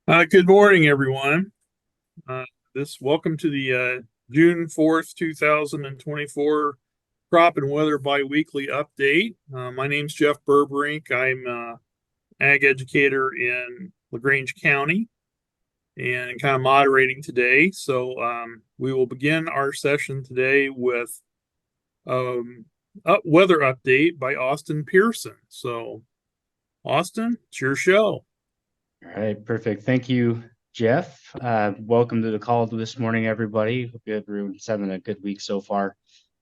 Good morning, everyone. Uh, Welcome to the June 4th, 2024 crop and weather biweekly update. My name's Jeff Burbrink. I'm ag educator in LaGrange County and kind of moderating today. So we will begin our session today with um, weather update by Austin Pearson. So, Austin, it's your show. All right, perfect. Thank you, Jeff. Welcome to the call this morning, everybody. Hope everyone's having a good week so far.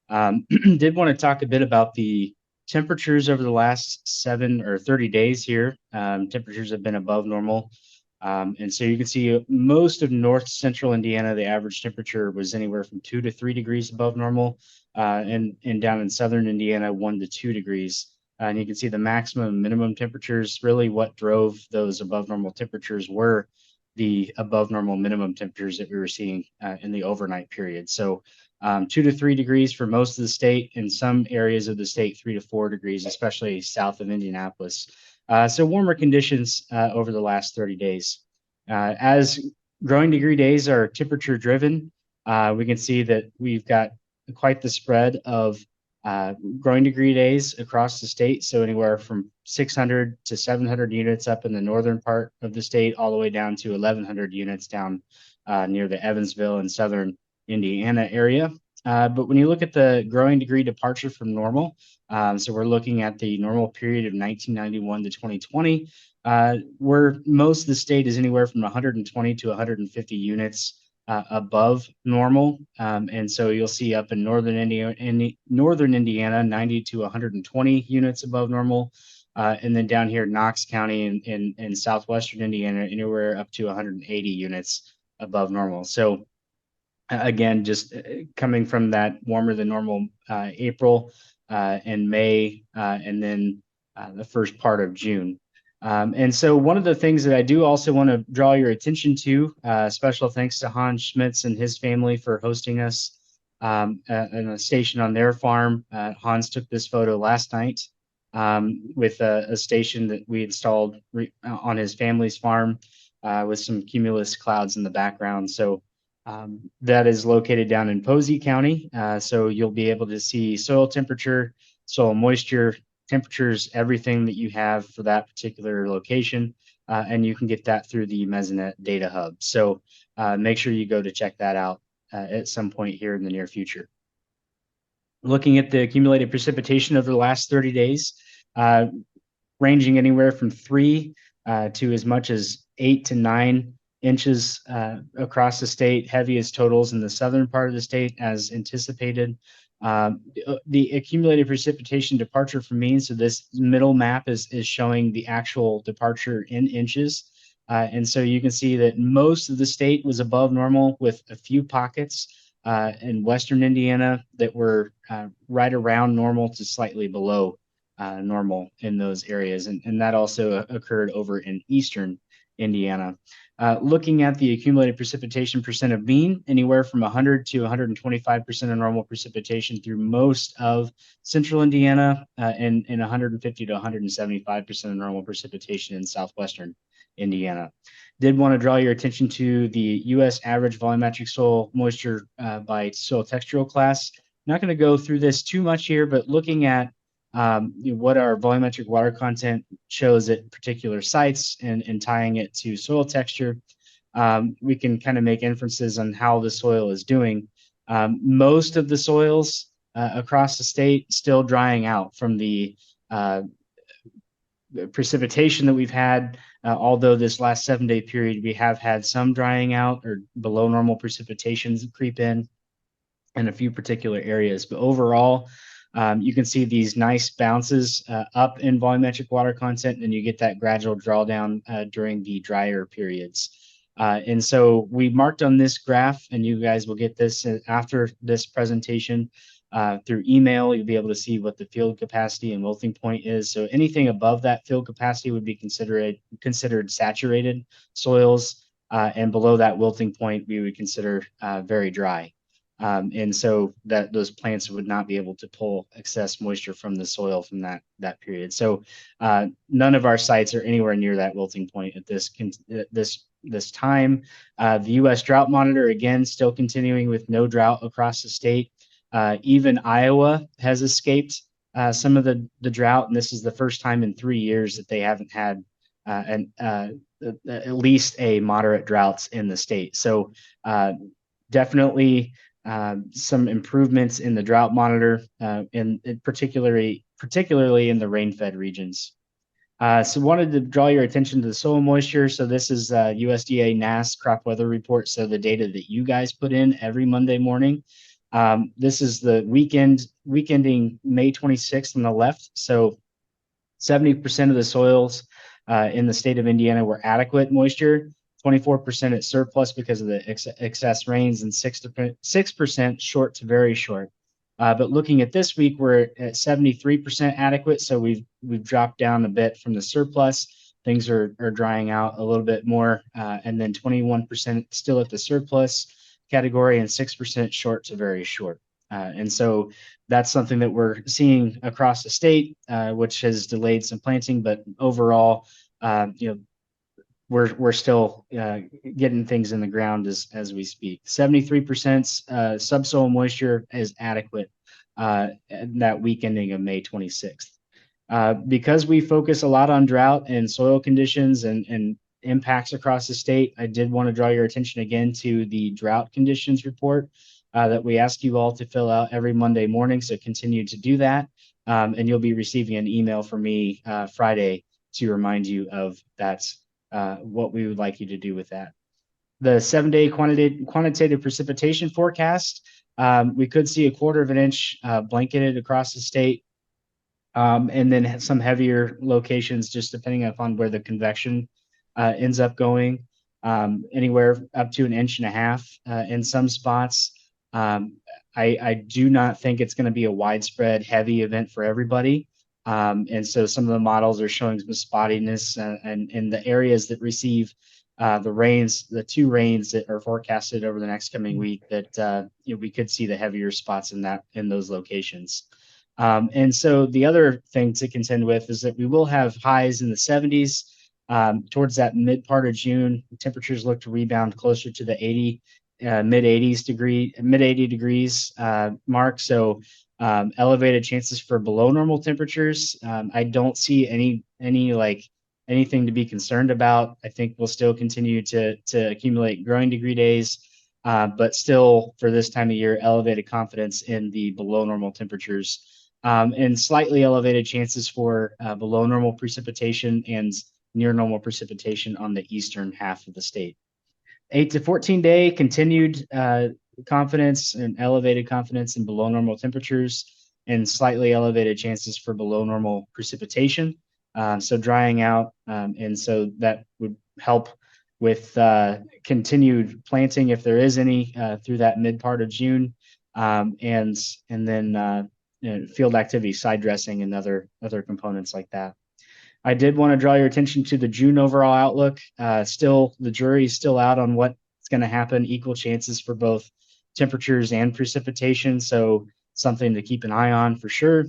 Did want to talk a bit about the temperatures over the last 7 or 30 days here. Temperatures have been above normal. And so you can see most of north central Indiana, the average temperature was anywhere from 2 to 3 degrees above normal. And down in southern Indiana, 1 to 2 degrees. And you can see the maximum and minimum temperatures. Really, what drove those above normal temperatures were the above normal minimum temperatures that we were seeing in the overnight period. So 2 to 3 degrees for most of the state. In some areas of the state, 3 to 4 degrees, especially south of Indianapolis. So warmer conditions over the last 30 days. As growing degree days are temperature driven, we can see that we've got quite the spread of growing degree days across the state. So anywhere from 600 to 700 units up in the northern part of the state, all the way down to 1,100 units down near the Evansville and southern Indiana area. But when you look at the growing degree departure from normal, so we're looking at the normal period of 1991 to 2020, where most of the state is anywhere from 120 to 150 units above normal. And so you'll see up in northern Indiana, 90 to 120 units above normal. And then down here, Knox County in southwestern Indiana, anywhere up to 180 units above normal. So again, just coming from that warmer than normal April and May, and then the first part of June. And so one of the things that I do also want to draw your attention to, special thanks to Hans Schmitz and his family for hosting us in a station on their farm. Hans took this photo last night with a station that we installed on his family's farm with some cumulus clouds in the background. So that is located down in Posey County. So you'll be able to see soil temperature, soil moisture, temperatures, everything that you have for that particular location. And you can get that through the Mesonet Data Hub. So make sure you go to check that out at some point here in the near future. Looking at the accumulated precipitation over the last 30 days, ranging anywhere from 3 to as much as 8 to 9 inches across the state, heaviest totals in the southern part of the state as anticipated. The accumulated precipitation departure from mean, so this middle map is showing the actual departure in inches. And so you can see that most of the state was above normal with a few pockets in western Indiana that were right around normal to slightly below normal in those areas. And that also occurred over in eastern Indiana. Looking at the accumulated precipitation percent of mean, anywhere from 100 to 125% of normal precipitation through most of central Indiana, and 150 to 175% of normal precipitation in southwestern Indiana. Did want to draw your attention to the U.S. average volumetric soil moisture by soil textural class. Not going to go through this too much here, but looking at what our volumetric water content shows at particular sites and tying it to soil texture, we can kind of make inferences on how the soil is doing. Most of the soils across the state still drying out from the precipitation that we've had, although this last 7-day period we have had some drying out or below normal precipitations creep in a few particular areas. But overall, you can see these nice bounces up in volumetric water content, and you get that gradual drawdown during the drier periods. And so we marked on this graph, and you guys will get this after this presentation through email. You'll be able to see what the field capacity and wilting point is. So anything above that field capacity would be considered saturated soils, and below that wilting point, we would consider very dry. And so that those plants would not be able to pull excess moisture from the soil from that period. So none of our sites are anywhere near that wilting point at this this time. The U.S. Drought Monitor, again, still continuing with no drought across the state. Even Iowa has escaped some of the drought, and this is the first time in 3 years that they haven't had at least a moderate droughts in the state. So definitely some improvements in the drought monitor, and particularly in the rain-fed regions. So wanted to draw your attention to the soil moisture. So this is USDA NASS crop weather report. So the data that you guys put in every Monday morning. This is the weekending May 26th on the left. So 70% of the soils in the state of Indiana were adequate moisture, 24% at surplus because of the excess rains, and 6% short to very short. But looking at this week, we're at 73% adequate, so we've dropped down a bit from the surplus. Things are drying out a little bit more, and then 21% still at the surplus category and 6% short to very short. And so that's something that we're seeing across the state, which has delayed some planting, but overall, we're still getting things in the ground as we speak. 73% subsoil moisture is adequate that week ending of May 26th. Because we focus a lot on drought and soil conditions and impacts across the state, I did want to draw your attention again to the drought conditions report that we ask you all to fill out every Monday morning. So continue to do that. And you'll be receiving an email from me Friday to remind you of that, what we would like you to do with that. The 7-day quantitative precipitation forecast, we could see 1/4 of an inch blanketed across the state. And then some heavier locations, just depending upon where the convection ends up going, anywhere up to 1.5 inches in some spots. I do not think it's going to be a widespread heavy event for everybody. And so some of the models are showing some spottiness, and in the areas that receive the 2 rains that are forecasted over the next coming week, that we could see the heavier spots in those locations. And so the other thing to contend with is that we will have highs in the 70s towards that mid part of June. Temperatures look to rebound closer to the mid 80 degrees mark. So elevated chances for below normal temperatures. I don't see anything to be concerned about. I think we'll still continue to accumulate growing degree days, but still for this time of year, elevated confidence in the below normal temperatures, and slightly elevated chances for below normal precipitation and near normal precipitation on the eastern half of the state. 8 to 14 day continued confidence and elevated confidence in below normal temperatures, and slightly elevated chances for below normal precipitation. So drying out, and so that would help with continued planting if there is any through that mid part of June, and then field activity, side dressing, and other components like that. I did want to draw your attention to the June overall outlook. Still, the jury is still out on what's going to happen. Equal chances for both temperatures and precipitation, so something to keep an eye on for sure.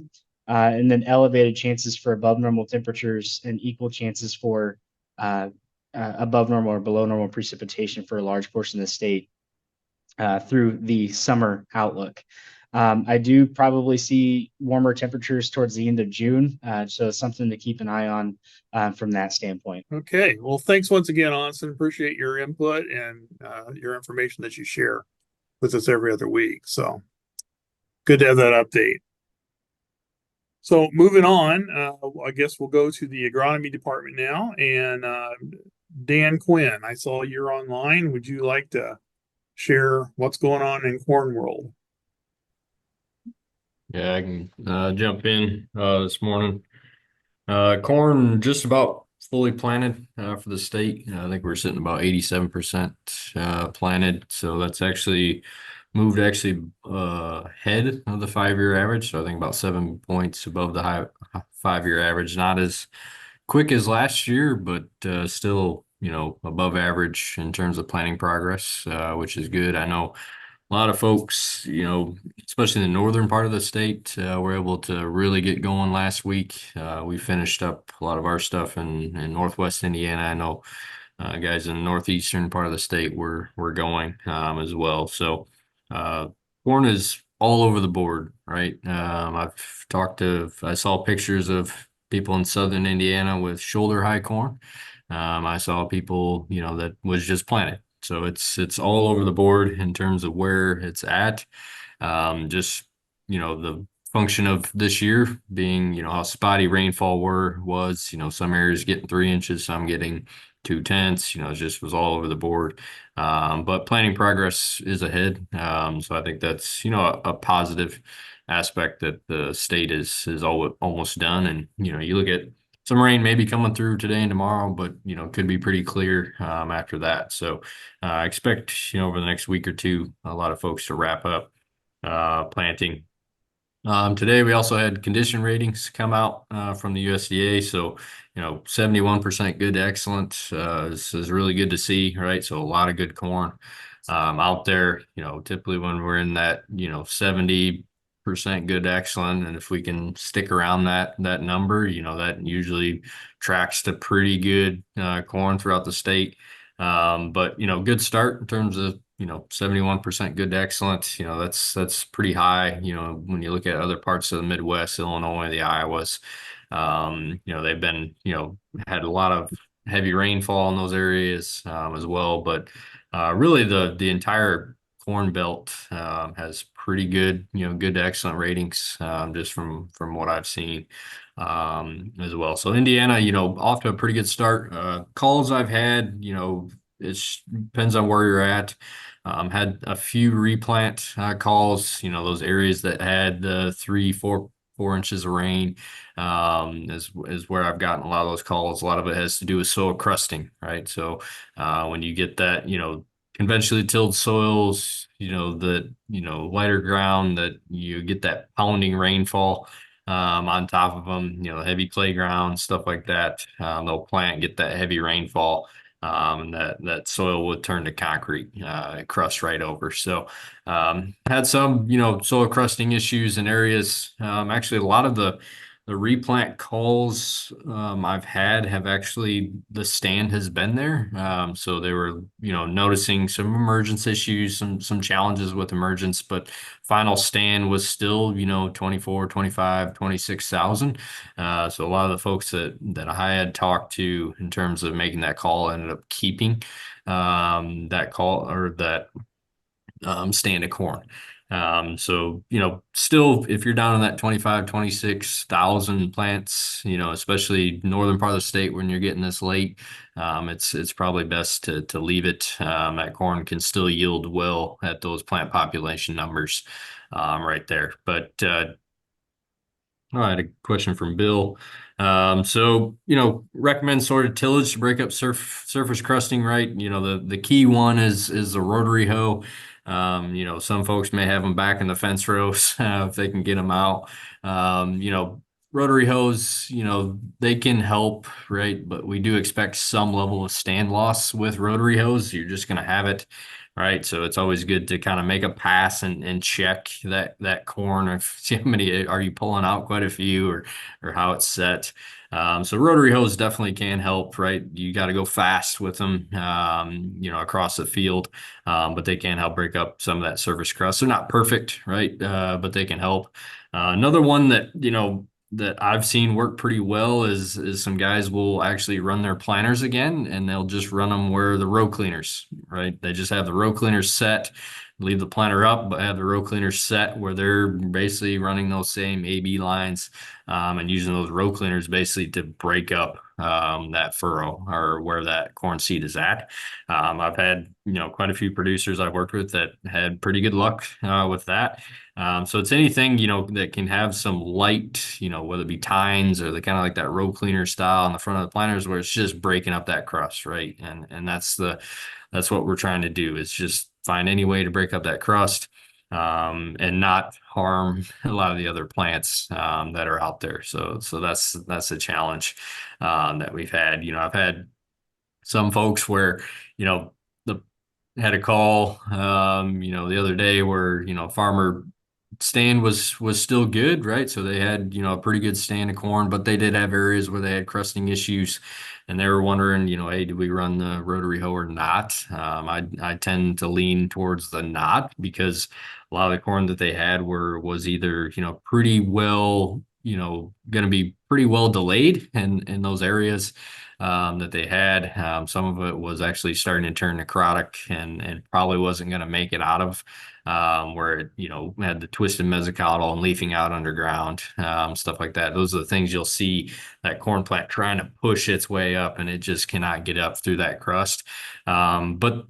And then elevated chances for above normal temperatures and equal chances for above normal or below normal precipitation for a large portion of the state through the summer outlook. I do probably see warmer temperatures towards the end of June, so something to keep an eye on from that standpoint. Okay. Well, thanks once again, Austin. Appreciate your input and your information that you share with us every other week. So good to have that update. So moving on, I guess we'll go to the agronomy department now. And Dan Quinn, I saw you're online. Would you like to share what's going on in corn world? Yeah, I can jump in this morning. Corn just about fully planted for the state. I think we're sitting about 87% planted. So that's actually moved ahead of the 5-year average. So I think about 7 points above the high 5-year average. Not as quick as last year, but still, above average in terms of planting progress, which is good. I know a lot of folks, especially in the northern part of the state, were able to really get going last week. We finished up a lot of our stuff in Northwest Indiana. I know guys in the northeastern part of the state were going as well. So corn is all over the board, right? I saw pictures of people in southern Indiana with shoulder high corn. I saw people, that was just planted. So it's all over the board in terms of where it's at. Just, the function of this year being, how spotty rainfall was, some areas getting 3 inches, some getting 2/10, it just was all over the board. But planting progress is ahead. So I think that's, a positive aspect that the state is almost done. And, you look at some rain maybe coming through today and tomorrow, but, could be pretty clear after that. So I expect, over the next week or two, a lot of folks to wrap up planting. Today we also had condition ratings come out from the USDA. So, 71% good to excellent is really good to see, right? So a lot of good corn out there. Typically when we're in that, 70% good to excellent, and if we can stick around that number, that usually tracks to pretty good corn throughout the state. But good start in terms of 71% good to excellent. That's pretty high. When you look at other parts of the Midwest, Illinois, the Iowas, they've been had a lot of heavy rainfall in those areas as well. But really the entire corn belt has pretty good good to excellent ratings just from what I've seen as well. So Indiana, off to a pretty good start. Calls I've had, it depends on where you're at. Had a few replant calls, those areas that had 4 inches of rain is where I've gotten a lot of those calls. A lot of it has to do with soil crusting, right? So when you get that, conventionally tilled soils, lighter ground, that you get that pounding rainfall on top of them, heavy clay ground, stuff like that. They'll plant, get that heavy rainfall. And that soil would turn to concrete, crust right over. So had some, soil crusting issues in areas. Actually, a lot of the replant calls I've had have actually, the stand has been there. So they were, noticing some emergence issues, some challenges with emergence, but final stand was still, 24, 25, 26,000. So a lot of the folks that I had talked to in terms of making that call ended up keeping that call or that stand of corn. So, still, if you're down in that 25, 26,000 plants, especially northern part of the state when you're getting this late, it's probably best to leave it. That corn can still yield well at those plant population numbers right there. But I had a question from Bill. So, recommend sorted tillage to break up surface crusting, right? The key one is the rotary hoe. Some folks may have them back in the fence rows if they can get them out. Rotary hoes, they can help, right? But we do expect some level of stand loss with rotary hoes. You're just going to have it, right? So it's always good to kind of make a pass and check that corn. If see how many are you pulling out, quite a few, or how it's set. So rotary hoes definitely can help, right? You got to go fast with them, across the field, but they can help break up some of that surface crust. They're not perfect, right? But they can help. Another one that I've seen work pretty well is some guys will actually run their planters again, and they'll just run them where the row cleaners, right? They just have the row cleaners set, leave the planter up, but have the row cleaners set where they're basically running those same AB lines and using those row cleaners basically to break up that furrow or where that corn seed is at. I've had, quite a few producers I've worked with that had pretty good luck with that. So it's anything, that can have some light, whether it be tines or the kind of like that row cleaner style on the front of the planters where it's just breaking up that crust, right? And that's what we're trying to do, is just find any way to break up that crust and not harm a lot of the other plants that are out there. So that's a challenge that we've had. I've had some folks where, the had a call, the other day where, farmer stand was still good, right? So they had, a pretty good stand of corn, but they did have areas where they had crusting issues, and they were wondering, hey, do we run the rotary hoe or not? I tend to lean towards the not, because a lot of the corn that they had was either, pretty well, going to be pretty well delayed in those areas that they had. Some of it was actually starting to turn necrotic and probably wasn't going to make it out of where it, had the twisted mesocaudal and leafing out underground, stuff like that. Those are the things you'll see that corn plant trying to push its way up, and it just cannot get up through that crust. But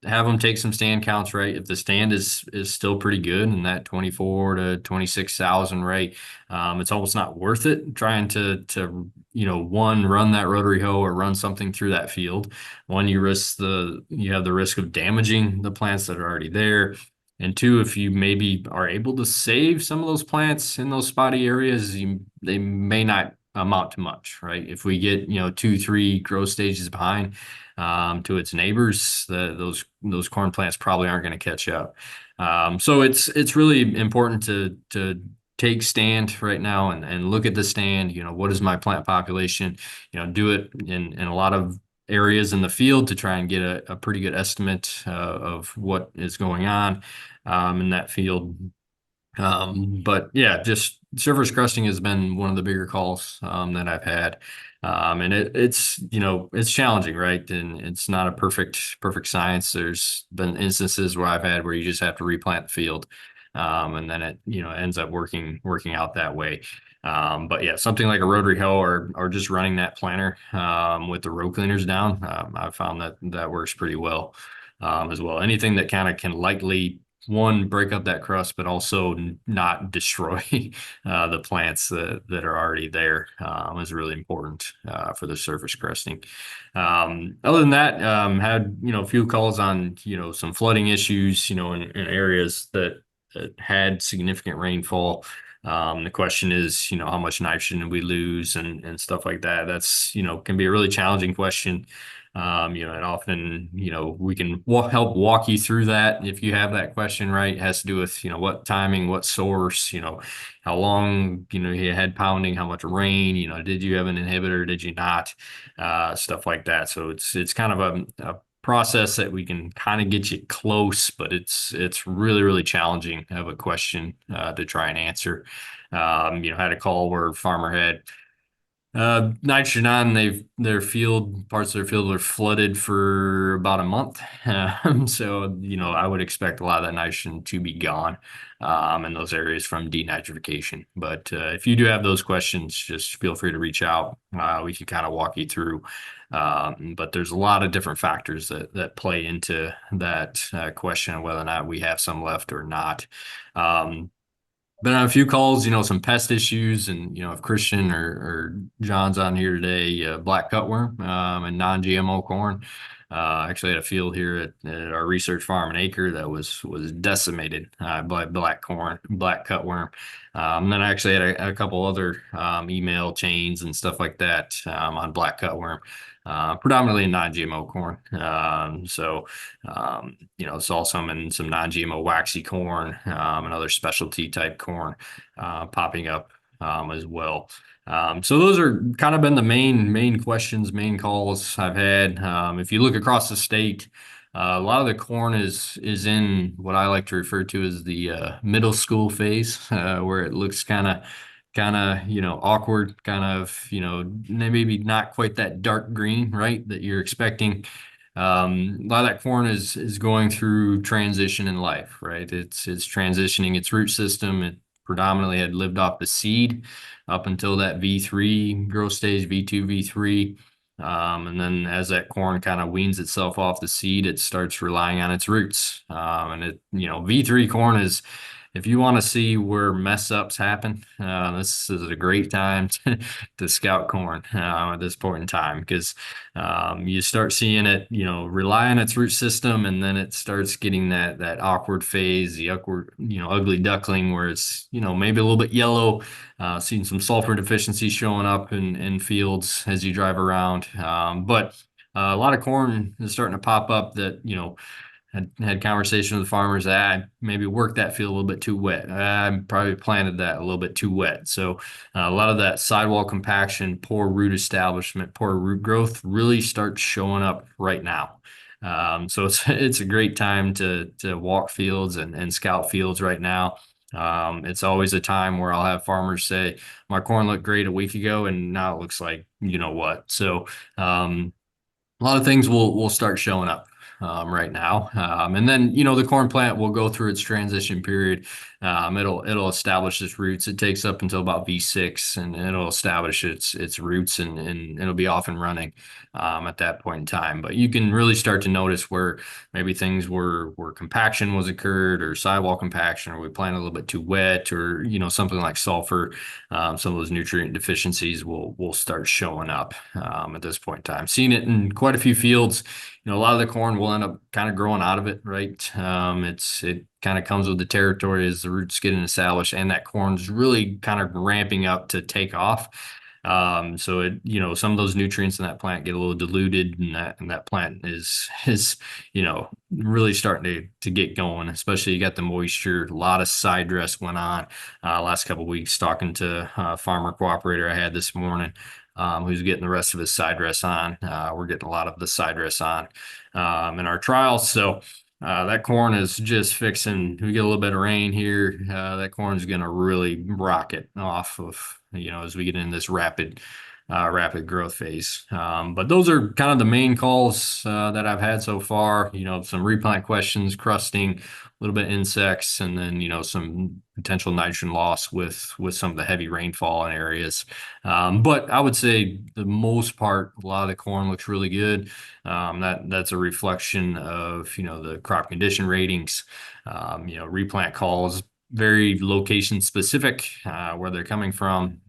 have them take some stand counts, right? If the stand is still pretty good in that 24 to 26,000 rate, it's almost not worth it trying to one, run that rotary hoe or run something through that field. One, you have the risk of damaging the plants that are already there. And two, if you maybe are able to save some of those plants in those spotty areas, they may not amount to much, right? If we get, 2, 3 growth stages behind to its neighbors, those corn plants probably aren't going to catch up. So it's really important to take stand right now and look at the stand. What is my plant population? Do it in a lot of areas in the field to try and get a pretty good estimate of what is going on in that field. But yeah, just surface crusting has been one of the bigger calls that I've had. And it's challenging, right? And it's not a perfect science. There's been instances where I've had where you just have to replant the field. And then it, ends up working out that way. But yeah, something like a rotary hoe or just running that planter with the row cleaners down, I've found that works pretty well as well. Anything that kind of can lightly, one, break up that crust, but also not destroy the plants that are already there is really important for the surface crusting. Other than that, had a few calls on some flooding issues in areas that had significant rainfall. The question is, how much nitrogen did we lose and stuff like that. That's can be a really challenging question. And often, we can help walk you through that if you have that question, right? It has to do with, what timing, what source, how long, you had pounding, how much rain, did you have an inhibitor, did you not, stuff like that. So it's kind of a process that we can kind of get you close, but it's really, really challenging of a question to try and answer. Had a call where farmer had nitrogen on parts of their field were flooded for about a month. So, I would expect a lot of that nitrogen to be gone in those areas from denitrification. But if you do have those questions, just feel free to reach out. We can kind of walk you through. But there's a lot of different factors that play into that question of whether or not we have some left or not. Been on a few calls, some pest issues, and if Christian or John's on here today, black cutworm and non-GMO corn. Actually had a field here at our research farm in Acre that was decimated by black cutworm. And then I actually had a couple other email chains and stuff like that on black cutworm. Predominantly non-GMO corn. Saw some in some non-GMO waxy corn and other specialty type corn popping up as well. So those are kind of been the main questions, main calls I've had. If you look across the state, a lot of the corn is in what I like to refer to as the middle school phase, where it looks kind of awkward, maybe not quite that dark green, right, that you're expecting. A lot of that corn is going through transition in life, right? It's transitioning its root system. It predominantly had lived off the seed up until that V3 growth stage, V2, V3. And then as that corn kind of weans itself off the seed, it starts relying on its roots. V3 corn is, if you want to see where mess ups happen, this is a great time to scout corn at this point in time, because you start seeing it, rely on its root system, and then it starts getting that awkward phase, the awkward, ugly duckling, where it's, maybe a little bit yellow, seeing some sulfur deficiency showing up in fields as you drive around. But a lot of corn is starting to pop up that, had conversations with farmers that I maybe worked that field a little bit too wet. I probably planted that a little bit too wet. So a lot of that sidewall compaction, poor root establishment, poor root growth really starts showing up right now. So it's a great time to walk fields and scout fields right now. It's always a time where I'll have farmers say, my corn looked great a week ago, and now it looks like you know what. So a lot of things will start showing up right now, and then the corn plant will go through its transition period. It'll establish its roots. It takes up until about V6, and it'll establish its roots, and it'll be off and running at that point in time. But you can really start to notice where maybe things where compaction was occurred, or sidewall compaction, or we planted a little bit too wet, or something like sulfur. Some of those nutrient deficiencies will start showing up at this point in time. Seen it in quite a few fields. A lot of the corn will end up kind of growing out of it, right? It kind of comes with the territory as the roots getting established, and that corn's really kind of ramping up to take off. So some of those nutrients in that plant get a little diluted, and that plant is really starting to get going. Especially you got the moisture. A lot of side dress went on last couple of weeks. Talking to a farmer cooperator I had this morning, who's getting the rest of his side dress on. We're getting a lot of the side dress on in our trials. So that corn is just fixing. We get a little bit of rain here. That corn is going to really rocket off of, as we get in this rapid growth phase. But those are kind of the main calls that I've had so far. Some replant questions, crusting, a little bit of insects, and then some potential nitrogen loss with some of the heavy rainfall in areas. But I would say the most part, a lot of the corn looks really good. That's a reflection of the crop condition ratings. Replant calls very location specific, where they're coming from,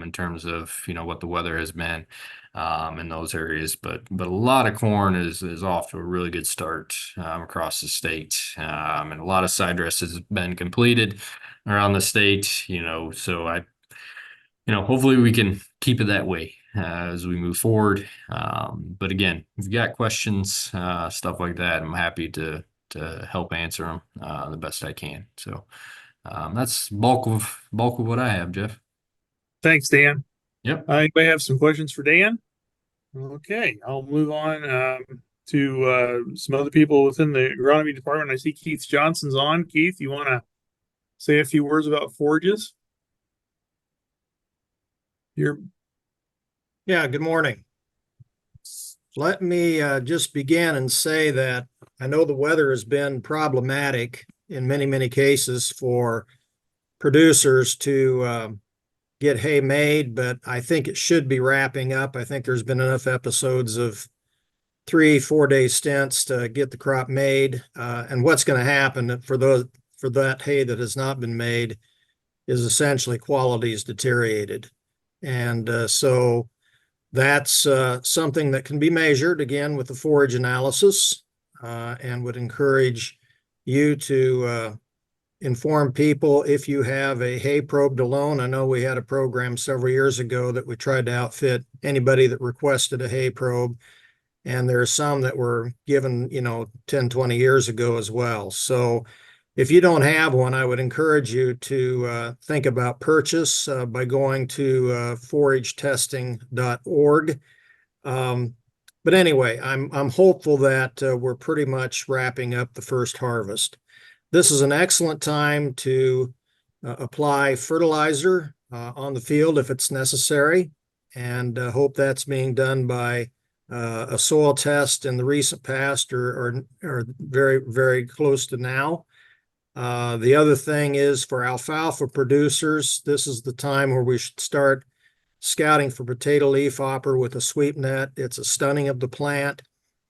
in terms of what the weather has been in those areas. But a lot of corn is off to a really good start across the state, and a lot of side dress has been completed around the state. So I hopefully we can keep it that way as we move forward. But again, if you got questions, stuff like that, I'm happy to help answer them the best I can. So that's bulk of what I have, Jeff. Thanks, Dan. Yep. Anybody have some questions for Dan? Okay, I'll move on to some other people within the agronomy department. I see Keith Johnson's on. Keith, you want to say a few words about forages? Yeah, good morning. Let me just begin and say that I know the weather has been problematic in many, many cases for producers to get hay made, but I think it should be wrapping up. I think there's been enough episodes of 3-4 day stints to get the crop made. And what's going to happen for that hay that has not been made is essentially quality is deteriorated. And so that's something that can be measured again with the forage analysis, and would encourage you to inform people if you have a hay probe alone. I know we had a program several years ago that we tried to outfit anybody that requested a hay probe, and there are some that were given 10, 20 years ago as well. So if you don't have one, I would encourage you to think about purchase by going to foragetesting.org. But anyway, I'm hopeful that we're pretty much wrapping up the first harvest. This is an excellent time to apply fertilizer on the field if it's necessary, and hope that's being done by a soil test in the recent past or very, very close to now. The other thing is for alfalfa producers, this is the time where we should start scouting for potato leafhopper with a sweep net. It's a stunning of the plant.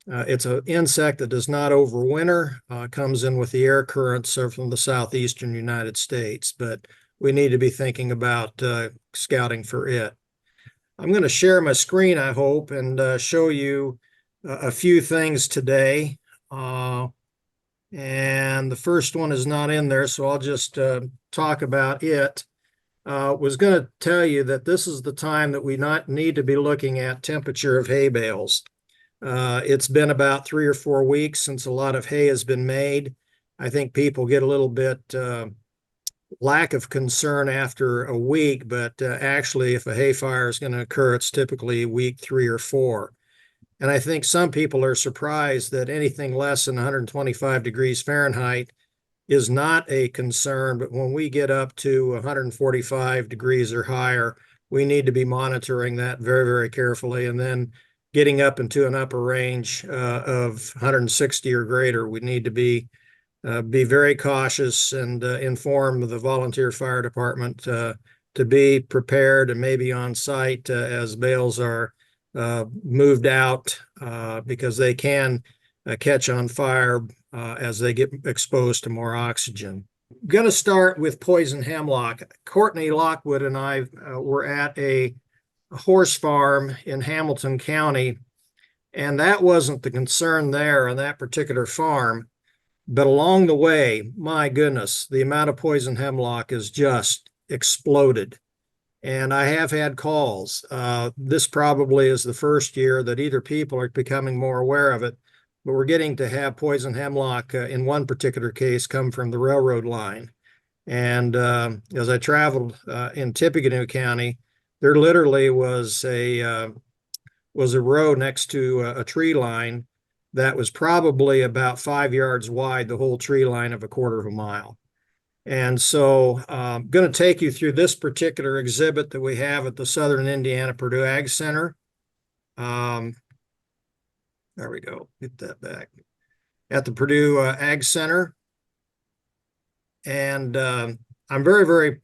It's an insect that does not overwinter, comes in with the air currents from the southeastern United States, but we need to be thinking about scouting for it. I'm going to share my screen, I hope, and show you a few things today. And the first one is not in there, so I'll just talk about it. Was going to tell you that this is the time that we not need to be looking at temperature of hay bales. It's been about 3 or 4 weeks since a lot of hay has been made. I think people get a little bit lack of concern after a week, but actually, if a hay fire is going to occur, it's typically week 3 or 4. And I think some people are surprised that anything less than 125 degrees Fahrenheit is not a concern. But when we get up to 145 degrees or higher, we need to be monitoring that very, very carefully. And then getting up into an upper range of 160 or greater, we need to be very cautious and inform the volunteer fire department to be prepared and maybe on site as bales are moved out because they can catch on fire as they get exposed to more oxygen. I'm going to start with poison hemlock. Courtney Lockwood and I were at a horse farm in Hamilton County, and that wasn't the concern there on that particular farm. But along the way, my goodness, the amount of poison hemlock has just exploded. And I have had calls. This probably is the first year that either people are becoming more aware of it, but we're getting to have poison hemlock in one particular case come from the railroad line. And as I traveled in Tippecanoe County, there literally was a row next to a tree line that was probably about 5 yards wide, the whole tree line of a quarter of a mile. And so I'm going to take you through this particular exhibit that we have at the Southern Indiana Purdue Ag Center. There we go. Get that back. At the Purdue Ag Center. And I'm very, very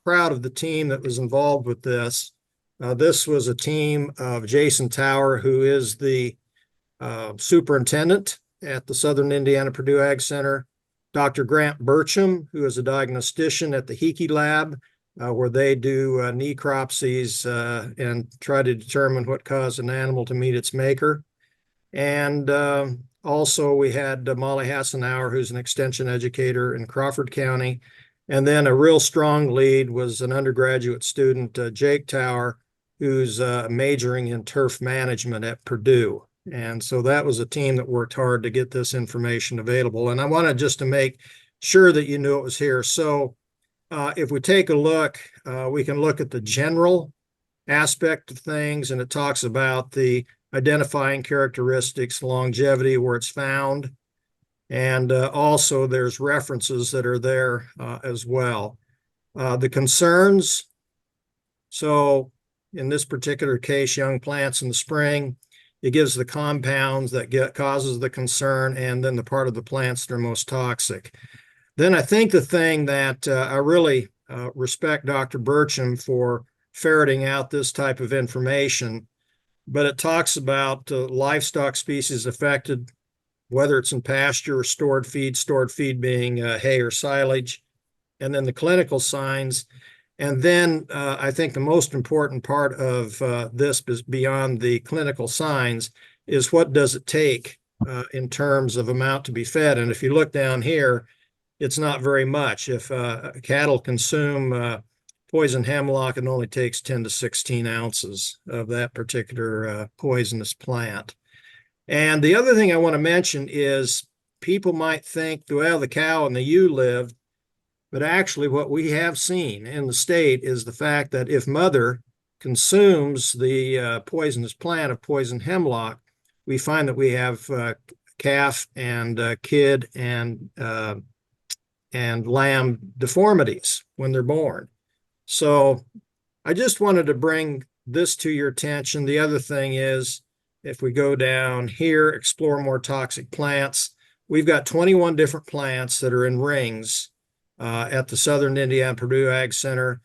proud of the team that was involved with this. This was a team of Jason Tower, who is the superintendent at the Southern Indiana Purdue Ag Center, Dr. Grant Burcham, who is a diagnostician at the Hickey Lab, where they do necropsies and try to determine what caused an animal to meet its maker. And also we had Molly Hassenauer, who's an extension educator in Crawford County. And then a real strong lead was an undergraduate student, Jake Tower, who's majoring in turf management at Purdue. And so that was a team that worked hard to get this information available. And I wanted just to make sure that you knew it was here. So if we take a look, we can look at the general aspect of things, and it talks about the identifying characteristics, longevity, where it's found. And also there's references that are there as well. The concerns, so in this particular case, young plants in the spring, it gives the compounds that causes the concern, and then the part of the plants that are most toxic. Then I think the thing that I really respect Dr. Burcham for ferreting out this type of information, but it talks about livestock species affected, whether it's in pasture or stored feed being hay or silage, and then the clinical signs. And then I think the most important part of this is beyond the clinical signs is what does it take in terms of amount to be fed. And if you look down here, it's not very much. If cattle consume poison hemlock, it only takes 10 to 16 ounces of that particular poisonous plant. And the other thing I want to mention is people might think, well, the cow and the ewe live. But actually what we have seen in the state is the fact that if mother consumes the poisonous plant of poison hemlock, we find that we have calf and kid and lamb deformities when they're born. So I just wanted to bring this to your attention. The other thing is, if we go down here, explore more toxic plants, we've got 21 different plants that are in rings at the Southern Indiana Purdue Ag Center.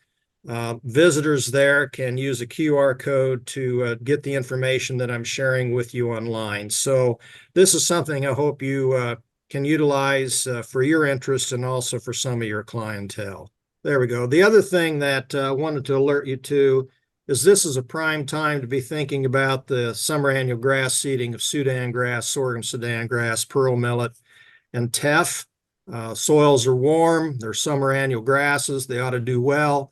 Visitors there can use a QR code to get the information that I'm sharing with you online. So this is something I hope you can utilize for your interest and also for some of your clientele. There we go. The other thing that I wanted to alert you to is this is a prime time to be thinking about the summer annual grass seeding of Sudan grass, sorghum Sudan grass, pearl millet, and teff. Soils are warm. They're summer annual grasses. They ought to do well.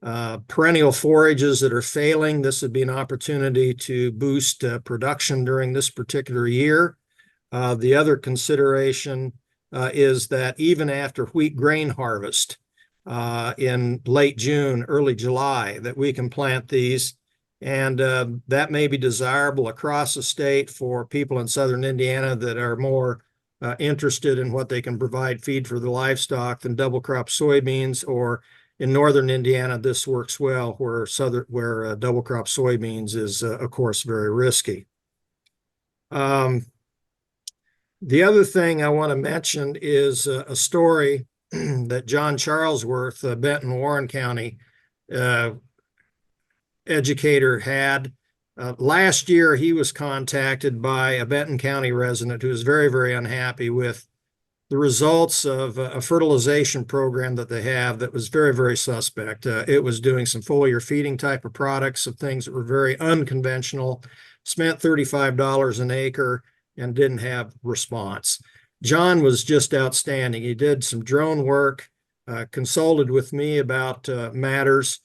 perennial forages that are failing. This would be an opportunity to boost production during this particular year. The other consideration is that even after wheat grain harvest in late June, early July, that we can plant these. And that may be desirable across the state for people in southern Indiana that are more interested in what they can provide feed for the livestock than double crop soybeans, or in northern Indiana, this works well where double crop soybeans is, of course, very risky. The other thing I want to mention is a story that John Charlesworth, Benton Warren County educator, had. Last year, he was contacted by a Benton County resident who was very, very unhappy with the results of a fertilization program that they have that was very, very suspect. It was doing some foliar feeding type of products, of things that were very unconventional, spent $35 an acre and didn't have response. John was just outstanding. He did some drone work, consulted with me about matters.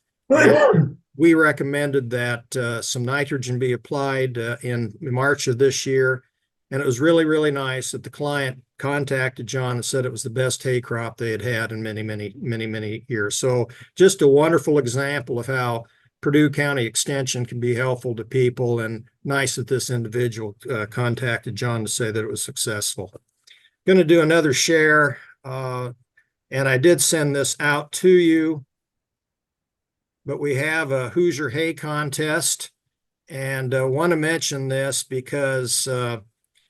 We recommended that some nitrogen be applied in March of this year. And it was really, really nice that the client contacted John and said it was the best hay crop they had had in many, many, many, many years. So just a wonderful example of how Purdue County Extension can be helpful to people, and nice that this individual contacted John to say that it was successful. Going to do another share, and I did send this out to you, but we have a Hoosier Hay Contest, and want to mention this because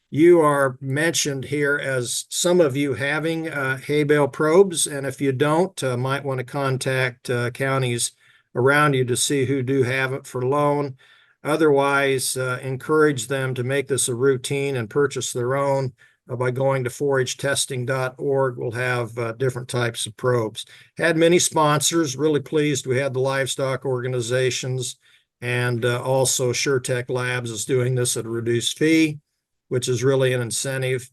you are mentioned here as some of you having hay bale probes, and if you don't, might want to contact counties around you to see who do have it for loan. Otherwise, encourage them to make this a routine and purchase their own by going to foragetesting.org. We'll have different types of probes. Had many sponsors, really pleased. We had the livestock organizations, and also SureTech Labs is doing this at a reduced fee, which is really an incentive.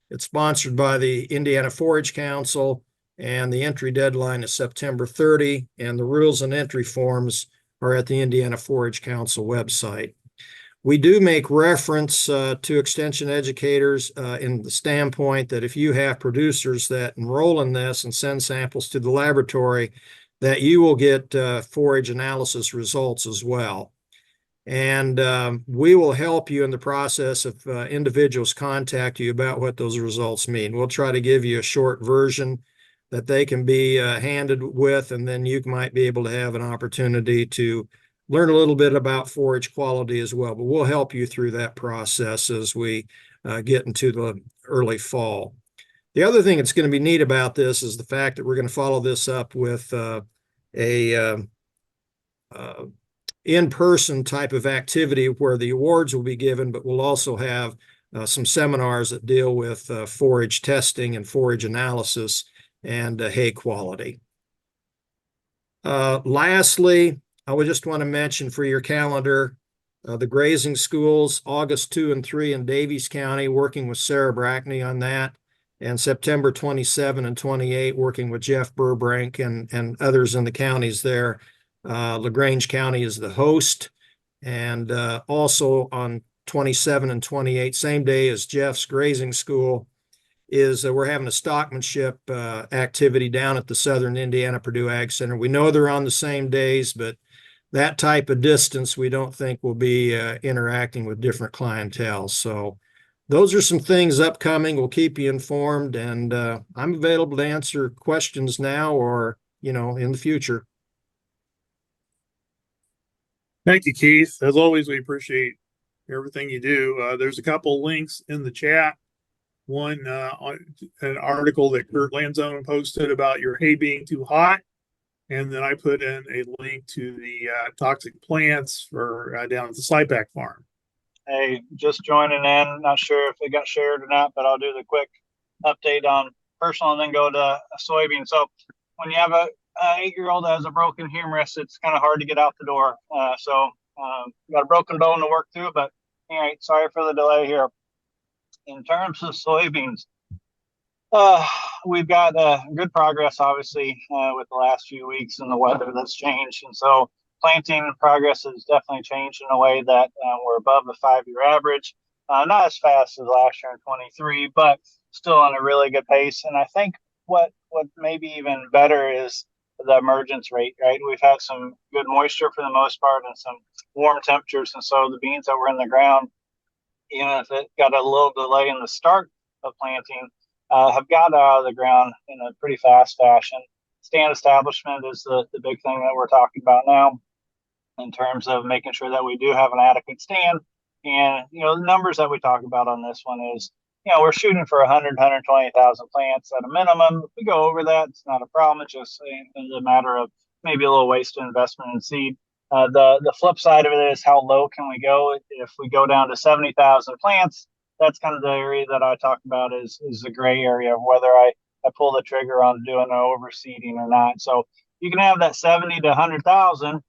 It's sponsored by the Indiana Forage Council, and the entry deadline is September 30, and the rules and entry forms are at the Indiana Forage Council website. We do make reference to extension educators in the standpoint that if you have producers that enroll in this and send samples to the laboratory, that you will get forage analysis results as well. And we will help you in the process if individuals contact you about what those results mean. We'll try to give you a short version that they can be handed with, and then you might be able to have an opportunity to learn a little bit about forage quality as well. But we'll help you through that process as we get into the early fall. The other thing that's going to be neat about this is the fact that we're going to follow this up with in-person type of activity where the awards will be given, but we'll also have some seminars that deal with forage testing and forage analysis and hay quality. Lastly, I would just want to mention for your calendar, the grazing schools, August 2 and 3 in Daviess County, working with Sarah Brackney on that, and September 27 and 28, working with Jeff Burbrink and others in the counties there. LaGrange County is the host, and also on 27 and 28, same day as Jeff's grazing school, is we're having a stockmanship activity down at the Southern Indiana Purdue Ag Center. We know they're on the same days, but that type of distance we don't think will be interacting with different clientele. So those are some things upcoming. We'll keep you informed, and I'm available to answer questions now or, in the future. Thank you, Keith. As always, we appreciate everything you do. There's a couple links in the chat. One, an article that Kurt Lanzone posted about your hay being too hot. And then I put in a link to the toxic plants for down at the Slipack farm. Hey, just joining in. Not sure if it got shared or not, but I'll do the quick update on personal and then go to soybean. So when you have a 8-year-old that has a broken humerus, it's kind of hard to get out the door. So got a broken bone to work through, but all right, sorry for the delay here. In terms of soybeans, We've got good progress, obviously, with the last few weeks and the weather that's changed. And so planting progress has definitely changed in a way that we're above the 5-year average. Not as fast as last year in 23, but still on a really good pace. And I think what may be even better is the emergence rate, right? We've had some good moisture for the most part and some warm temperatures. And so the beans that were in the ground, even if it got a little delay in the start of planting, have got out of the ground in a pretty fast fashion. Stand establishment is the big thing that we're talking about now in terms of making sure that we do have an adequate stand. And, the numbers that we talk about on this one is, we're shooting for 120,000 plants at a minimum. If we go over that, it's not a problem. It's just a matter of maybe a little wasted investment in seed. The flip side of it is how low can we go? If we go down to 70,000 plants, that's kind of the area that I talk about is the gray area of whether I pull the trigger on doing an overseeding or not. So you can have that 70 to 100,000,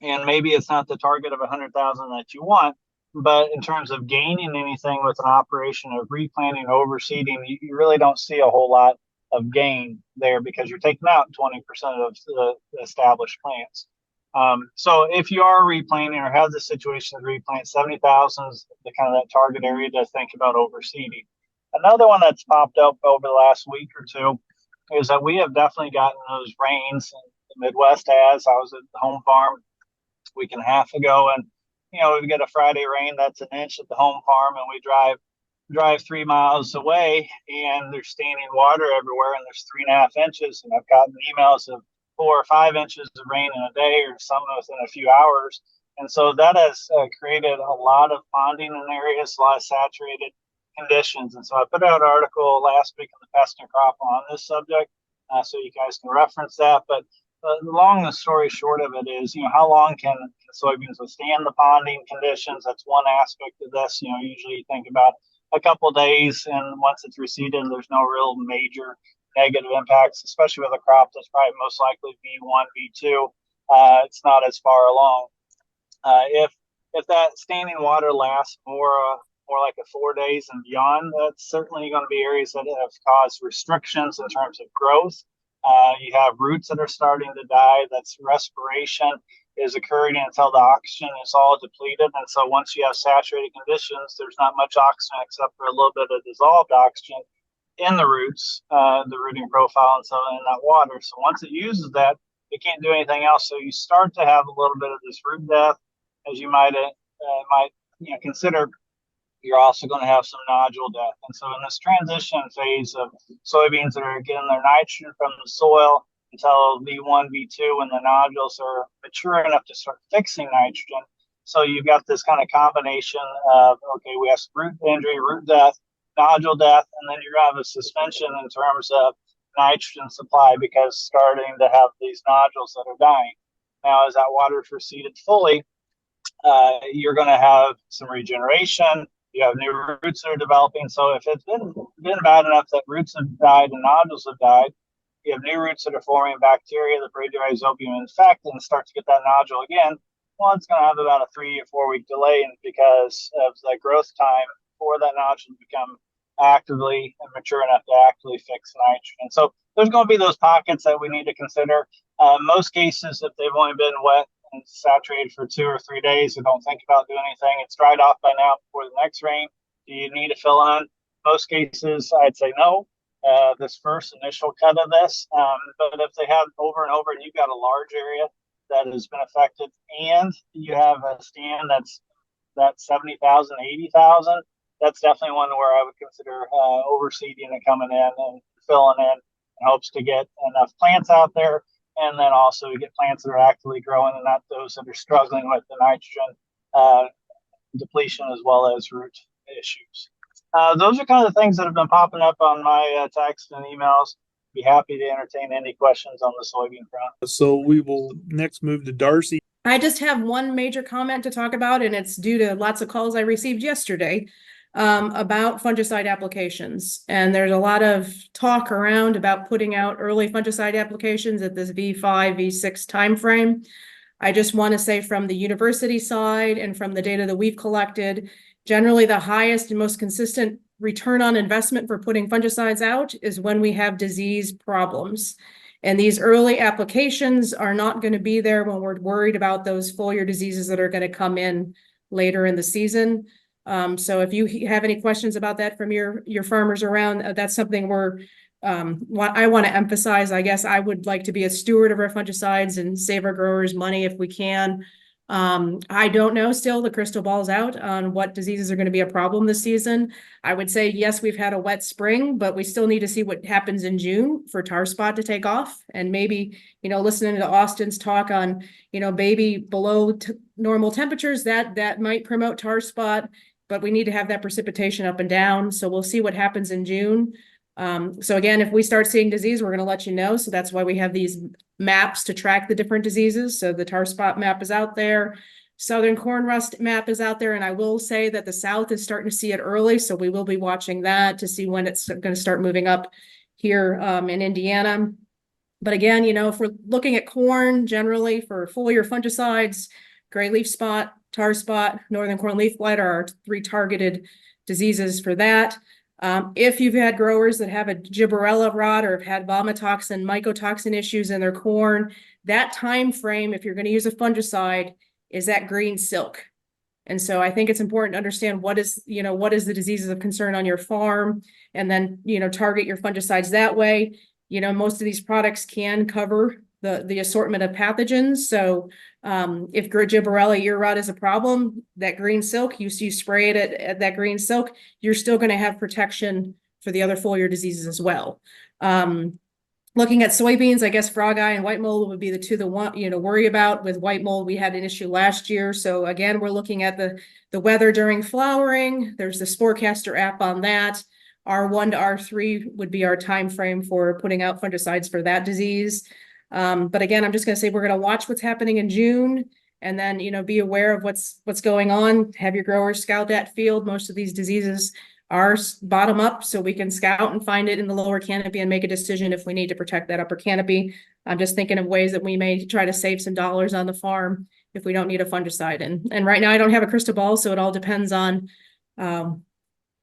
and maybe it's not the target of 100,000 that you want, but in terms of gaining anything with an operation of replanting, overseeding, you really don't see a whole lot of gain there because you're taking out 20% of the established plants. So if you are replanting or have the situation to replant, 70,000 is the kind of that target area to think about overseeding. Another one that's popped up over the last week or two is that we have definitely gotten those rains. The Midwest has. I was at the home farm a week and a half ago, and we get a Friday rain that's an inch at the home farm, and we drive 3 miles away, and there's standing water everywhere, and there's 3.5 inches, and I've gotten emails of 4 or 5 inches of rain in a day, or some within a few hours. And so that has created a lot of ponding in areas, a lot of saturated conditions. And so I put out an article last week in the Pest and Crop on this subject, so you guys can reference that. But long the story short of it is, how long can soybeans withstand the ponding conditions? That's one aspect of this. Usually you think about a couple of days, and once it's receded, there's no real major negative impacts, especially with a crop that's probably most likely V1, V2. It's not as far along. If that standing water lasts more like 4 days and beyond, that's certainly going to be areas that have caused restrictions in terms of growth. You have roots that are starting to die. That's respiration is occurring until the oxygen is all depleted. And so once you have saturated conditions, there's not much oxygen except for a little bit of dissolved oxygen in the roots, the rooting profile, and so in that water. So once it uses that, it can't do anything else. So you start to have a little bit of this root death, as you might consider. You're also going to have some nodule death. And so in this transition phase of soybeans that are getting their nitrogen from the soil until V1, V2, when the nodules are mature enough to start fixing nitrogen. So you've got this kind of combination of, okay, we have root injury, root death, nodule death, and then you're going to have a suspension in terms of nitrogen supply because starting to have these nodules that are dying. Now, as that water is receded fully, you're going to have some regeneration. You have new roots that are developing. So if it's been bad enough that roots have died and nodules have died, you have new roots that are forming bacteria, the Rhizobium infect, and start to get that nodule again. Well, it's going to have about a 3 or 4 week delay because of the growth time for that nodule to become actively and mature enough to actively fix nitrogen. So there's going to be those pockets that we need to consider. Most cases, if they've only been wet and saturated for 2 or 3 days, we don't think about doing anything. It's dried off by now before the next rain. Do you need to fill in? Most cases, I'd say no. This first initial cut of this, but if they have over and over, and you've got a large area that has been affected, and you have a stand that's 70,000, 80,000, that's definitely one where I would consider overseeding and coming in and filling in in hopes to get enough plants out there, and then also get plants that are actively growing and not those that are struggling with the nitrogen depletion as well as root issues. Those are kind of the things that have been popping up on my text and emails. Be happy to entertain any questions on the soybean front. So we will next move to Darcy. I just have one major comment to talk about, and it's due to lots of calls I received yesterday about fungicide applications. And there's a lot of talk around about putting out early fungicide applications at this V5, V6 timeframe. I just want to say from the university side and from the data that we've collected, generally the highest and most consistent return on investment for putting fungicides out is when we have disease problems. And these early applications are not going to be there when we're worried about those foliar diseases that are going to come in later in the season. So if you have any questions about that from your farmers around, that's something what I want to emphasize. I guess I would like to be a steward of our fungicides and save our growers money if we can. I don't know still, the crystal ball's out on what diseases are going to be a problem this season. I would say, yes, we've had a wet spring, but we still need to see what happens in June for tar spot to take off. And maybe, listening to Austin's talk on, maybe below normal temperatures, that might promote tar spot, but we need to have that precipitation up and down. So we'll see what happens in June. So again, if we start seeing disease, we're going to let you know. So that's why we have these maps to track the different diseases. So the tar spot map is out there. Southern corn rust map is out there. And I will say that the South is starting to see it early. So we will be watching that to see when it's going to start moving up here in Indiana. But again, if we're looking at corn generally for foliar fungicides, gray leaf spot, tar spot, northern corn leaf blight are our 3 targeted diseases for that. If you've had growers that have a gibberella rot or have had vomitoxin, mycotoxin issues in their corn, that time frame, if you're going to use a fungicide, is that green silk. And so I think it's important to understand what is the diseases of concern on your farm, and then, target your fungicides that way. Most of these products can cover the assortment of pathogens. So if gibberella ear rot is a problem, that green silk, you spray it at that green silk, you're still going to have protection for the other foliar diseases as well. Looking at soybeans, I guess frog eye and white mold would be the 2 to worry about. With white mold, we had an issue last year. So again, we're looking at the weather during flowering. There's the Sporecaster app on that. R1 to R3 would be our time frame for putting out fungicides for that disease. But again, I'm just going to say we're going to watch what's happening in June, and then, be aware of what's going on. Have your growers scout that field. Most of these diseases are bottom up, so we can scout and find it in the lower canopy and make a decision if we need to protect that upper canopy. I'm just thinking of ways that we may try to save some dollars on the farm if we don't need a fungicide. And right now I don't have a crystal ball, so it all depends on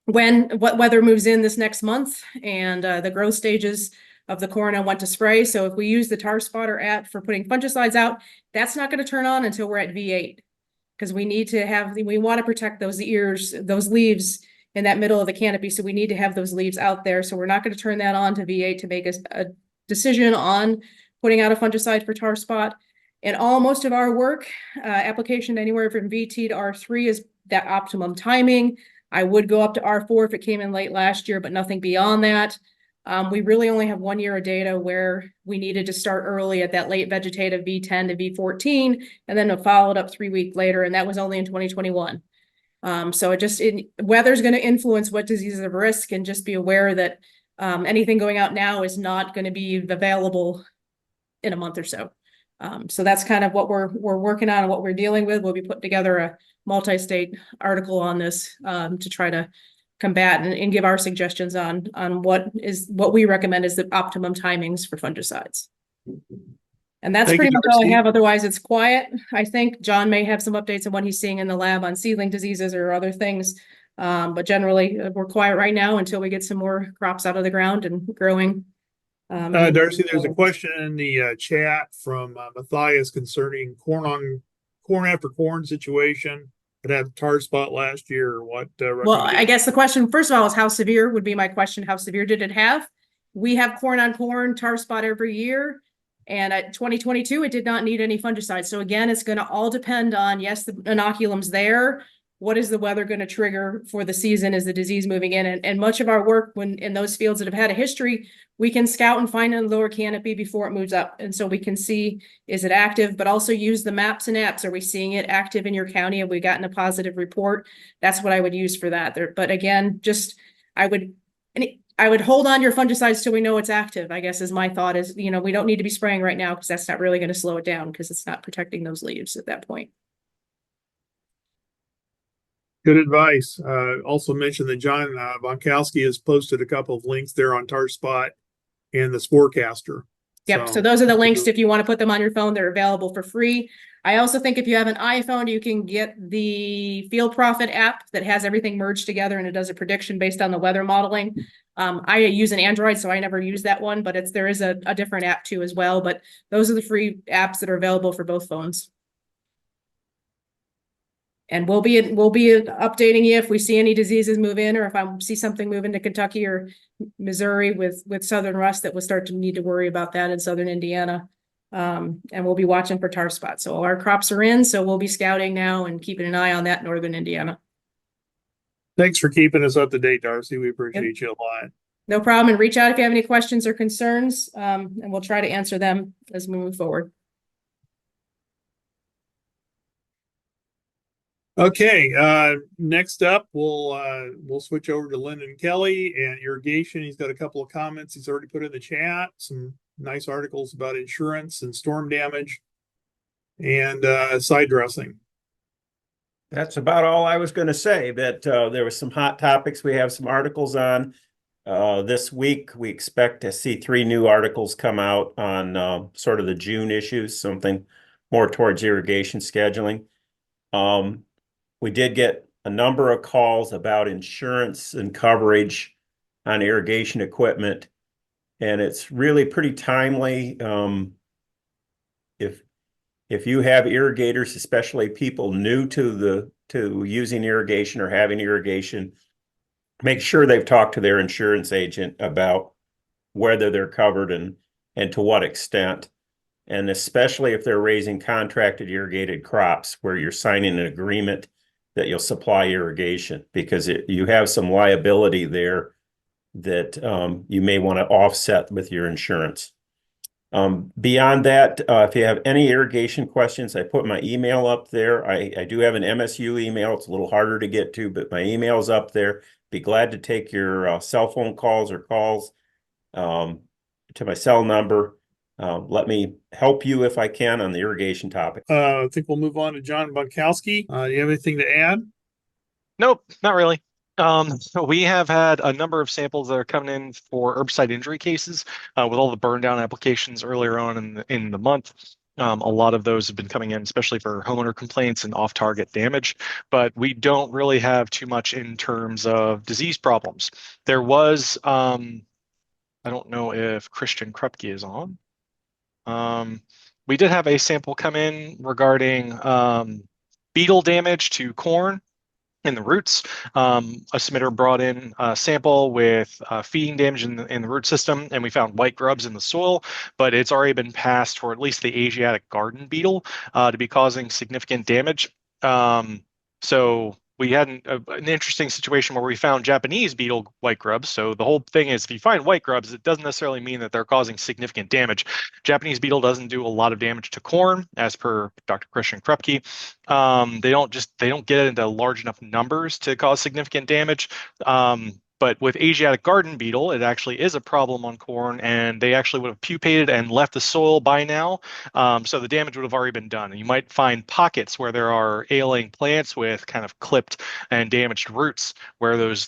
what weather moves in this next month and the growth stages of the corn I want to spray. So if we use the tar spotter app for putting fungicides out, that's not going to turn on until we're at V8, because we want to protect those leaves in that middle of the canopy. So we need to have those leaves out there. So we're not going to turn that on to V8 to make a decision on putting out a fungicide for tar spot. And most of our work, application anywhere from VT to R3 is that optimum timing. I would go up to R4 if it came in late last year, but nothing beyond that. We really only have 1 year of data where we needed to start early at that late vegetative V10 to V14, and then followed up 3 weeks later, and that was only in 2021. So weather's going to influence what diseases of risk, and just be aware that anything going out now is not going to be available in a month or so. So that's kind of what we're working on and what we're dealing with. We'll be putting together a multi-state article on this to try to combat and give our suggestions on what we recommend is the optimum timings for fungicides. And that's Thank pretty you, much all I Darcy. have. Otherwise, it's quiet. I think John may have some updates on what he's seeing in the lab on seedling diseases or other things. But generally, we're quiet right now until we get some more crops out of the ground and growing. Darcy, there's a question in the chat from Matthias concerning corn after corn situation that had tar spot last year. Or what? Well, I guess the question, first of all, is how severe would be my question. How severe did it have? We have corn on corn tar spot every year. And at 2022, it did not need any fungicides. So again, it's going to all depend on, yes, the inoculum's there. What is the weather going to trigger for the season? Is the disease moving in? And much of our work when in those fields that have had a history, we can scout and find a lower canopy before it moves up. And so we can see, is it active, but also use the maps and apps. Are we seeing it active in your county? Have we gotten a positive report? That's what I would use for that. But again, I would hold on to your fungicides till we know it's active, I guess is my thought is, we don't need to be spraying right now because that's not really going to slow it down because it's not protecting those leaves at that point. Good advice. Also mentioned that John Bonkowski has posted a couple of links there on tar spot and the Sporecaster. Yep. So those are the links. If you want to put them on your phone, they're available for free. I also think if you have an iPhone, you can get the Field Profit app that has everything merged together and it does a prediction based on the weather modeling. I use an Android, so I never use that one, but there is a different app too as well. But those are the free apps that are available for both phones. And we'll be updating you if we see any diseases move in, or if I see something move into Kentucky or Missouri with southern rust that we'll start to need to worry about that in southern Indiana. And we'll be watching for tar spots. So all our crops are in, so we'll be scouting now and keeping an eye on that in northern Indiana. Thanks for keeping us up to date, Darcy. We appreciate you a lot. No problem. And reach out if you have any questions or concerns, and we'll try to answer them as we move forward. Okay, next up, we'll switch over to Lyndon Kelly and irrigation. He's got a couple of comments he's already put in the chat, some nice articles about insurance and storm damage and side dressing. That's about all I was going to say, that there was some hot topics we have some articles on. This week, we expect to see 3 new articles come out on sort of the June issues, something more towards irrigation scheduling. We did get a number of calls about insurance and coverage on irrigation equipment, and it's really pretty timely. If you have irrigators, especially people new to using irrigation or having irrigation, make sure they've talked to their insurance agent about whether they're covered and to what extent. And especially if they're raising contracted irrigated crops where you're signing an agreement that you'll supply irrigation, because you have some liability there that you may want to offset with your insurance. Beyond that, if you have any irrigation questions, I put my email up there. I do have an MSU email. It's a little harder to get to, but my email's up there. Be glad to take your cell phone calls or calls to my cell number. Let me help you if I can on the irrigation topic. I think we'll move on to John Bonkowski. Do you have anything to add? Nope, not really. We have had a number of samples that are coming in for herbicide injury cases with all the burn down applications earlier on in the month. A lot of those have been coming in, especially for homeowner complaints and off-target damage, but we don't really have too much in terms of disease problems. There was, I don't know if Christian Krupke is on. We did have a sample come in regarding beetle damage to corn in the roots. A submitter brought in a sample with feeding damage in the root system, and we found white grubs in the soil, but it's already been passed for at least the Asiatic garden beetle to be causing significant damage. So we had an interesting situation where we found Japanese beetle white grubs. So the whole thing is, if you find white grubs, it doesn't necessarily mean that they're causing significant damage. Japanese beetle doesn't do a lot of damage to corn, as per Dr. Christian Krupke. They don't get it into large enough numbers to cause significant damage. But with Asiatic garden beetle, it actually is a problem on corn, and they actually would have pupated and left the soil by now. So the damage would have already been done. And you might find pockets where there are ailing plants with kind of clipped and damaged roots where those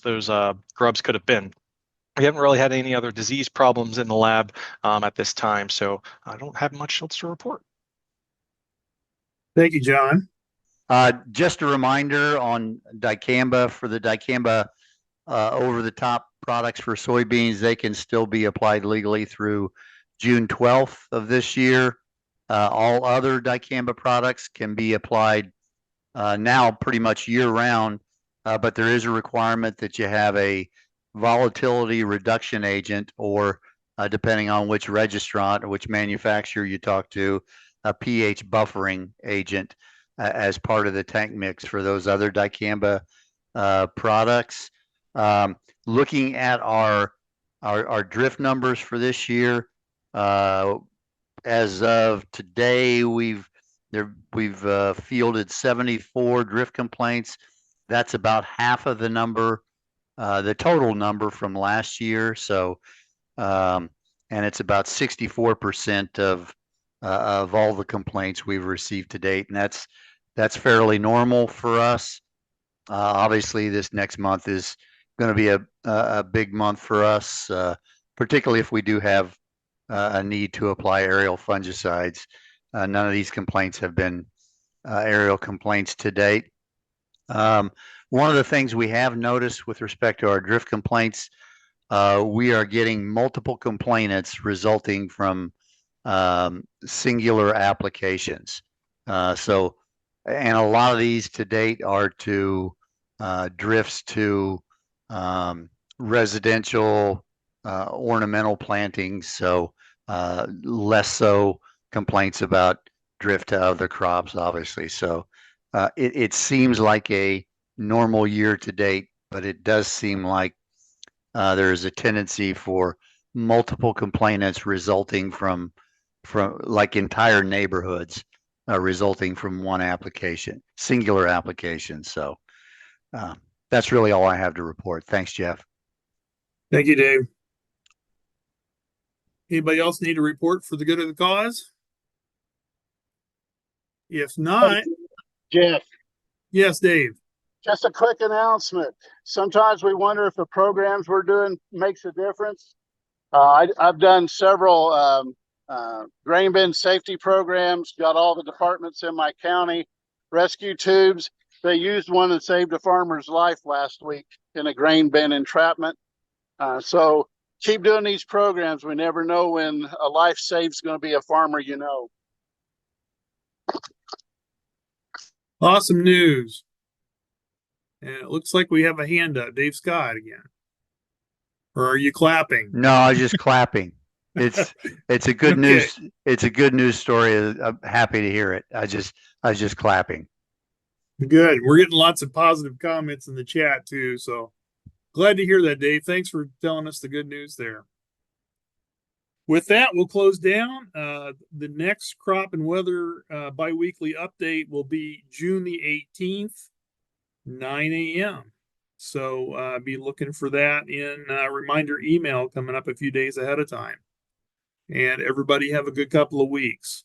grubs could have been. We haven't really had any other disease problems in the lab at this time, so I don't have much else to report. Thank you, John. Just a reminder on dicamba, for the dicamba over-the-top products for soybeans, they can still be applied legally through June 12th of this year. All other dicamba products can be applied now pretty much year-round, but there is a requirement that you have a volatility reduction agent, or depending on which registrant or which manufacturer you talk to, a pH buffering agent as part of the tank mix for those other dicamba products. Looking at our drift numbers for this year, as of today, we've fielded 74 drift complaints. That's about half of the number, the total number from last year. So, and it's about 64% of all the complaints we've received to date, and that's fairly normal for us. Obviously, this next month is going to be a big month for us, particularly if we do have a need to apply aerial fungicides. None of these complaints have been aerial complaints to date. One of the things we have noticed with respect to our drift complaints, we are getting multiple complainants resulting from singular applications. And a lot of these to date are to drifts to residential ornamental plantings. So less so complaints about drift to other crops, obviously. So it seems like a normal year to date, but it does seem like there is a tendency for multiple complainants resulting from like entire neighborhoods resulting from one application, singular application. So that's really all I have to report. Thanks, Jeff. Thank you, Dave. Anybody else need a report for the good of the cause? If not, Jeff, yes, Dave. just a quick announcement. Sometimes we wonder if the programs we're doing makes a difference. I've done several grain bin safety programs, got all the departments in my county, rescue tubes. They used one that saved a farmer's life last week in a grain bin entrapment. So keep doing these programs. We never know when a life save's going to be a farmer, you know. Awesome news. And it looks like we have a hand up. Dave Scott again. Or are you clapping? No, I was just clapping. It's a good Okay. news. It's a good news story. I'm happy to hear it. I was just clapping. Good. We're getting lots of positive comments in the chat too. So glad to hear that, Dave. Thanks for telling us the good news there. With that, we'll close down. The next crop and weather biweekly update will be June the 18th, 9 a.m. So be looking for that in reminder email coming up a few days ahead of time. And everybody have a good couple of weeks.